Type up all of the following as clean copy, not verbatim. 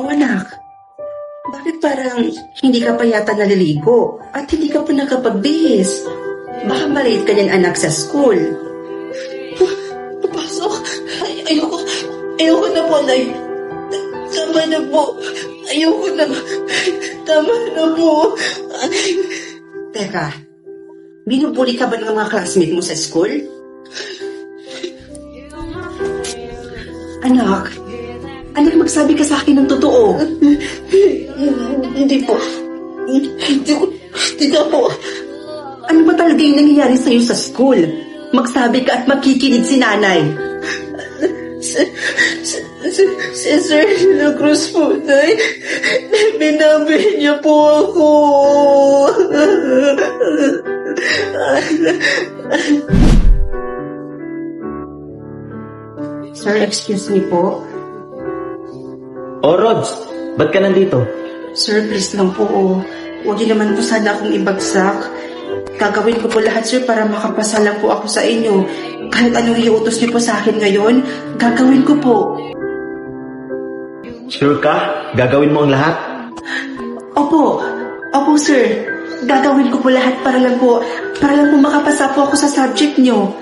Oh anak, bakit parang hindi ka pa yata naliligo at hindi ka pa nakapagbihis? Baka malate ka niyan anak sa school. Papasok. Ayoko na po, Nay. Tama na po. Ayoko na. Tama na po. Teka, binubuli ka ba ng mga classmate mo sa school? Anak, magsabi ka sa akin ng totoo. Hindi po. Hindi na po. Ano ba talaga yung nangyayari sa'yo sa school? Magsabi ka at makikinig si nanay. Si Sir de la Cruz po, Nay. Binabi niya po ako. Sir, excuse me po. Oh, Rods, ba't ka nandito? Sir, please lang po. Huwag niyo naman po sana akong ibagsak. Gagawin ko po lahat, sir, para makapasa lang po ako sa inyo. Kahit anong iutos niyo po sa akin ngayon, gagawin ko po. Sure ka? Gagawin mo ang lahat? Opo, sir. Gagawin ko po lahat para lang po makapasa po ako sa subject niyo.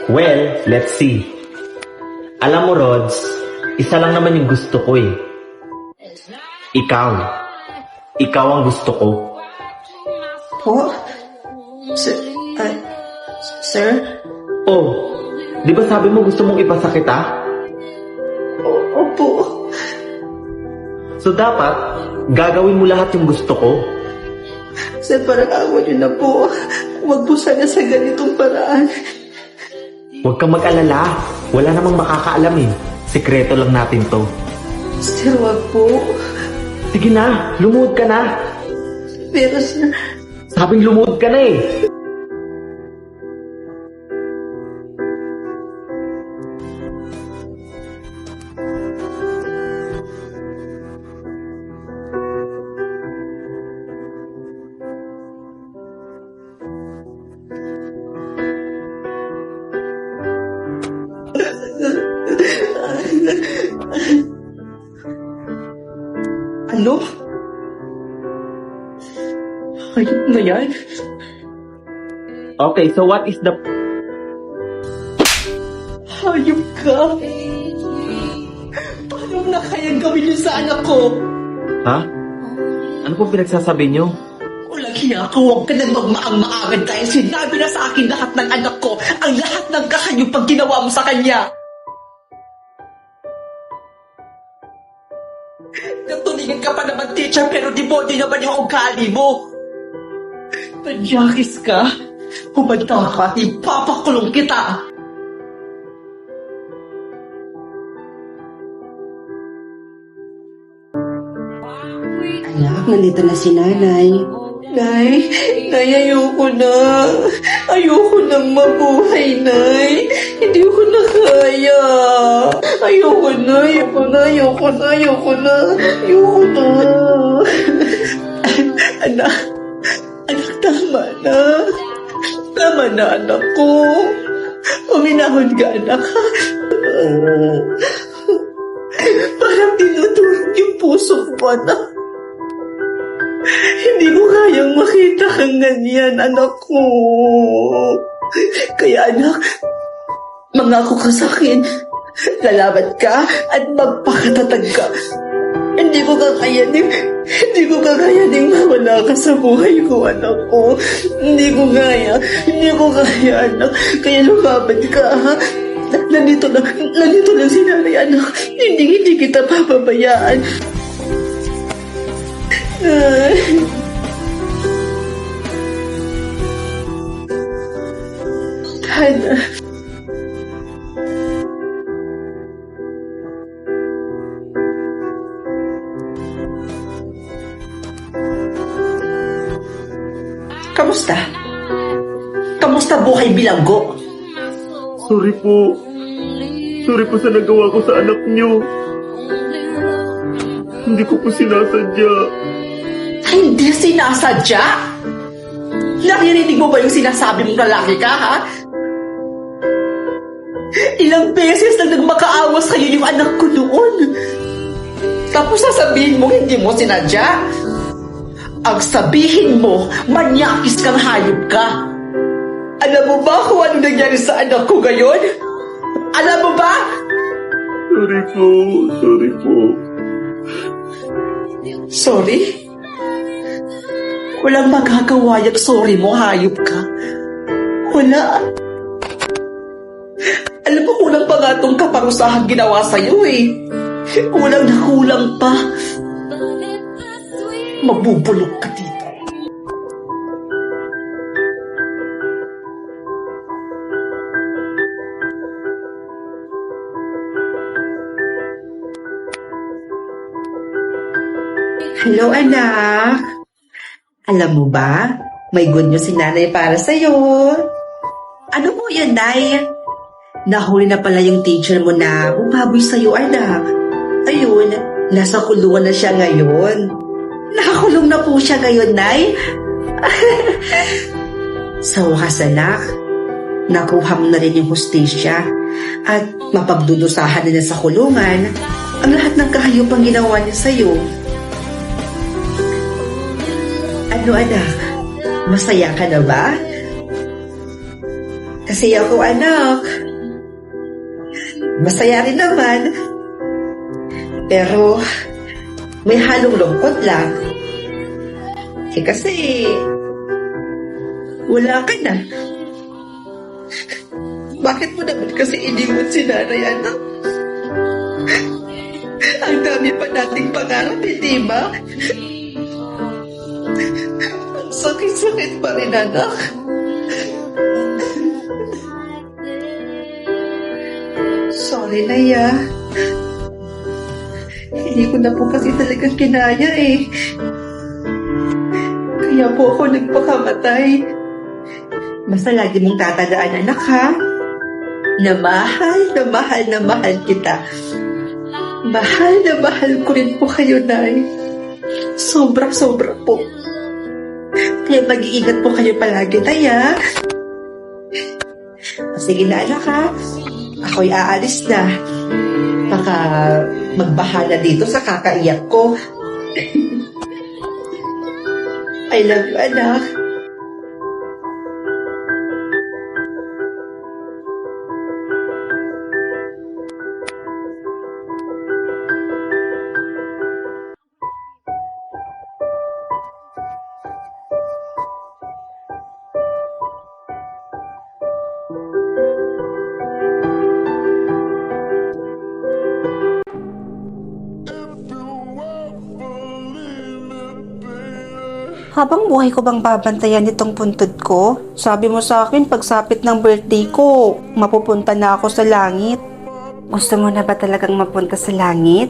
Well, let's see. Alam mo, Rods, isa lang naman yung gusto ko eh. Ikaw. Ikaw ang gusto ko. Po? Sir? Oh, di ba sabi mo gusto mong ipasa kita? Opo. So dapat, gagawin mo lahat yung gusto ko. Sir, parang awa niyo na po. Huwag po sana sa ganitong paraan. Huwag kang mag-alala. Wala namang makakaalam eh. Sekreto lang natin to. Sir, wag po. Sige na, lumuhod ka na. Pero sir... Sabing lumuhod ka na eh. Ano? Hayop na yan? Okay, so what is the... Hayop ka? Paano mo na kayang gawin yun sa anak ko? Ha? Ano pong pinagsasabi nyo? Walang hiya ka, huwag ka nang magmaang-maangan dahil sinabi na sa akin lahat ng anak ko ang lahat ng kakanyong pag ginawa mo sa kanya. Natulingan ka pa naman, teacher, pero di naman yung ugali mo. Tanyakis ka? Humanda ka, ipapakulong kita. Anak, nandito na si nanay. Nay, ayoko na. Ayoko nang mabuhay, Nay. Hindi ko na kaya. Ayoko na. Anak, tama na. Tama na, anak ko. Uminahon ka, anak. Parang tinutulog yung puso ko, anak. Hindi ko kayang makita kang ganyan, anak ko. Kaya, anak, mangako ka sa akin. Lalaban ka at magpakatatag ka. Hindi ko kakayanin mawala ka sa buhay ko, anak ko. Hindi ko kaya, anak. Kaya lumaban ka, ha? Nandito lang si nanay, anak. Hindi kita papabayaan. Hana. Kamusta? Kamusta buhay bilanggo? Sorry po. Sorry po sa nagawa ko sa anak niyo. Hindi ko po sinasadya. Hindi sinasadya? Naririnig mo ba yung sinasabi mong lalaki ka, ha? Ilang beses na nagmakaawa sa'yo yung anak ko noon. Tapos sasabihin mo hindi mo sinadya? Ang sabihin mo, manyakis kang hayop ka. Alam mo ba kung ano nangyari sa anak ko ngayon? Alam mo ba? Sorry po, sorry po. Sorry? Walang magagawa yung sorry mo, hayop ka. Wala. Alam mo, kulang pa nga itong kaparusahang ginawa sa'yo eh. Kulang na kulang pa. Mabubulok ka dito. Hello, anak. Alam mo ba, may good news si nanay para sa'yo. Ano po yan, Nay? Nahuli na pala yung teacher mo na bumaboy sa'yo, anak. Ayun, nasa kulungan na siya ngayon. Nakakulong na po siya ngayon, Nay. Sa wakas, anak, nakuha mo na rin yung hustisya at mapagdudusahan na niya sa kulungan ang lahat ng kahayupang ginawa niya sa'yo. Ano, anak? Masaya ka na ba? Kasi ako, anak, masaya rin naman. Pero, may halong lungkot lang. Kasi, wala ka na. Bakit mo naman kasi iniwan si nanay, anak? Ang dami pa nating pangarap, hindi ba? Ang sakit-sakit pa rin, anak. Sorry, Naya. Hindi ko na po kasi talagang kinaya eh. Kaya po ako nagpakamatay. Basta lagi mong tatandaan, anak, ha? Na mahal na mahal kita. Mahal na mahal ko rin po kayo, Nay. Sobra-sobra po. Kaya mag-iingat po kayo palagi, Naya. Sige na, anak, ha? Ako'y aalis na. Baka magbahala dito sa kakaiyak ko. I love you, anak. Habang buhay ko bang babantayan itong puntod ko? Sabi mo sa akin, pagsapit ng birthday ko, mapupunta na ako sa langit. Gusto mo na ba talagang mapunta sa langit?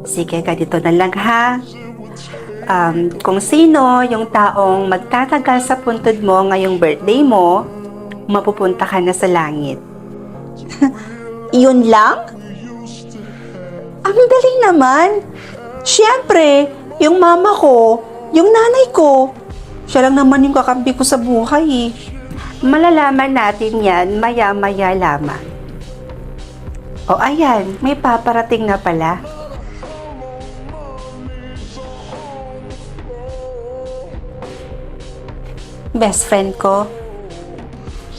Sige, ganito na lang, ha? Kung sino yung taong magtatagal sa puntod mo ngayong birthday mo, mapupunta ka na sa langit. Yun lang? Ang galing naman. Siyempre, yung mama ko, yung nanay ko, siya lang naman yung kakampi ko sa buhay eh. Malalaman natin yan maya-maya lamang. O ayan, may paparating na pala. Best friend ko.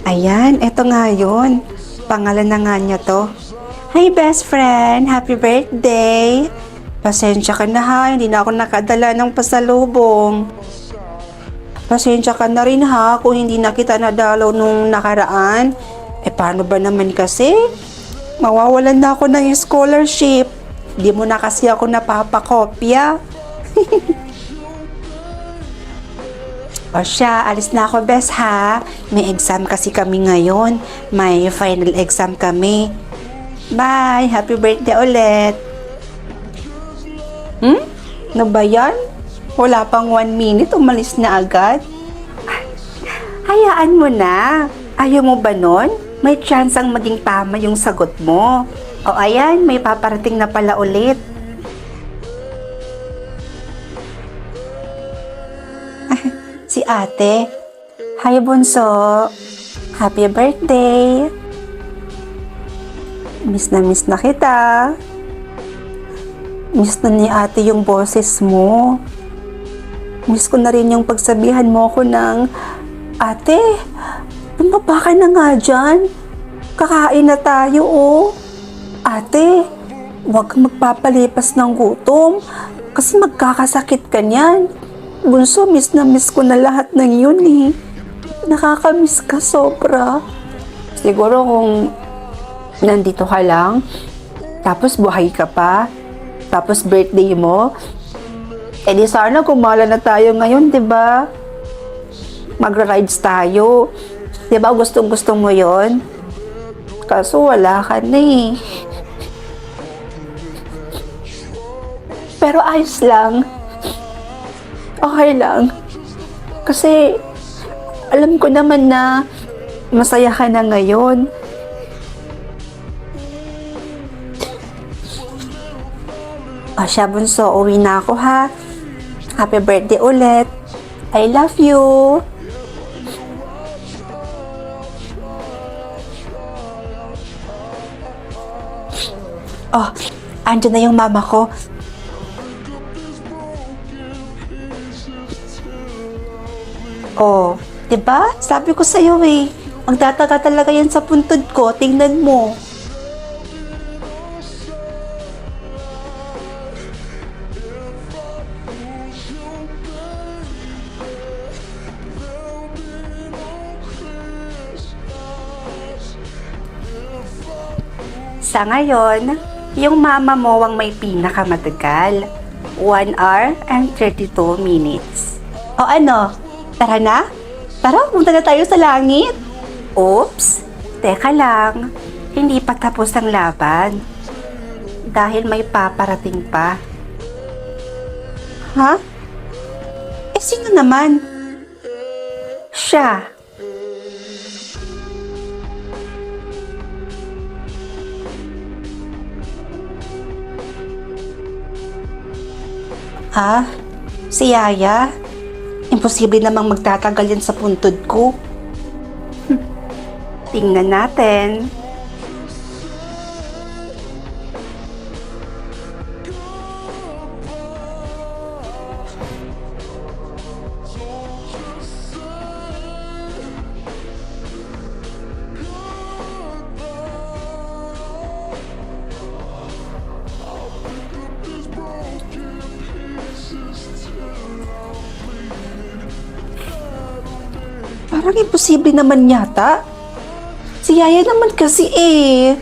Ayan, eto nga yun. Pangalan na nga niya to. Hi best friend, happy birthday! Pasensya ka na ha, hindi na ako nakadala ng pasalubong. Pasensya ka na rin ha, kung hindi na kita nadalaw nung nakaraan. Paano ba naman kasi? Mawawalan na ako ng scholarship. Di mo na kasi ako napapakopya. O siya, alis na ako bes ha. May exam kasi kami ngayon. May final exam kami. Bye! Happy birthday ulit! Ano ba yan? Wala pang 1 minute, umalis na agad. Hayaan mo na. Ayaw mo ba nun? May chance ang maging tama yung sagot mo. O ayan, may paparating na pala ulit. Si ate. Hi bunso. Happy birthday. Miss na kita. Miss na ni ate yung boses mo. Miss ko na rin yung pagsabihan mo ko ng, ate, bumaba ka na nga dyan. Kakain na tayo, oh. Ate, huwag kang magpapalipas ng gutom kasi magkakasakit ka niyan. Bunso, miss na miss ko na lahat ng yun eh. Nakakamiss ka sobra. Siguro kung nandito ka lang, tapos buhay ka pa, tapos birthday mo, edi sana kumala na tayo ngayon, diba? Magra-rides tayo. Diba gustong-gusto mo yon? Kaso wala ka na eh. Pero ayos lang. Okay lang. Kasi alam ko naman na masaya ka na ngayon. O siya, bunso, uwi na ako ha. Happy birthday ulit. I love you. Oh, andyan na yung mama ko. Oh, diba? Sabi ko sa'yo eh. Magtataga talaga yan sa puntod ko. Tingnan mo. Sa ngayon, yung mama mo ang may pinakamatagal. 1 hour and 32 minutes. O ano? Tara na? Tara, punta na tayo sa langit. Oops, teka lang. Hindi pa tapos ang laban. Dahil may paparating pa. Ha? Eh, sino naman? Siya. Ha? Si Yaya? Imposible namang magtatagal yan sa puntod ko. Tingnan natin. Parang imposible naman yata. Si Yaya naman kasi eh.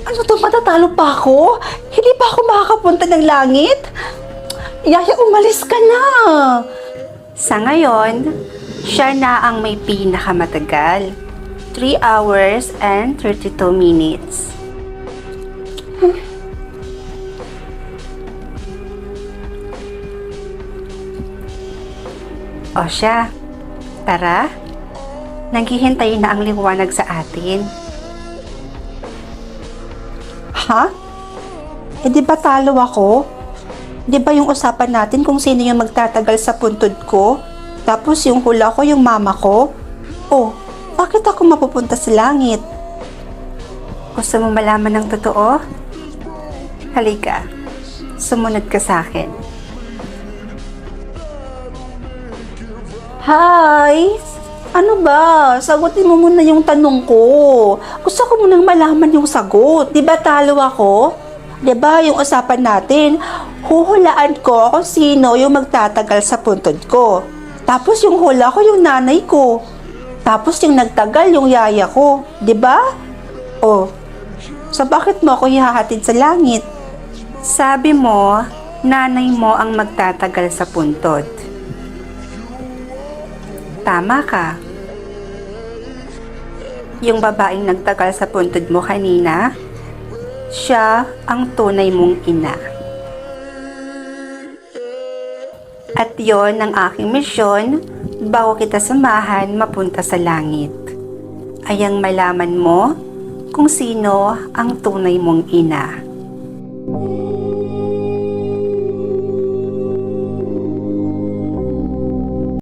Ano to, matatalo pa ako? Hindi pa ako makakapunta ng langit? Yaya, umalis ka na. Sa ngayon, siya na ang may pinakamatagal. 3 hours and 32 minutes. O siya, tara. Naghihintay na ang liwanag sa atin. Ha? Eh di ba talo ako? Di ba yung usapan natin kung sino yung magtatagal sa puntod ko? Tapos yung hula ko yung mama ko? Oh, bakit ako mapupunta sa langit? Gusto mo malaman ng totoo? Halika, sumunod ka sa akin. Hi! Ano ba? Sagutin mo muna yung tanong ko. Gusto ko munang malaman yung sagot. Di ba talo ako? Di ba yung usapan natin, huhulaan ko kung sino yung magtatagal sa puntod ko. Tapos yung hula ko yung nanay ko. Tapos yung nagtagal yung yaya ko. Di ba? Oh, so bakit mo ako hihahatid sa langit? Sabi mo, nanay mo ang magtatagal sa puntod. Tama ka. Yung babaeng nagtagal sa puntod mo kanina, siya ang tunay mong ina. At yon ang aking misyon bago kita samahan mapunta sa langit. Ayang malaman mo kung sino ang tunay mong ina.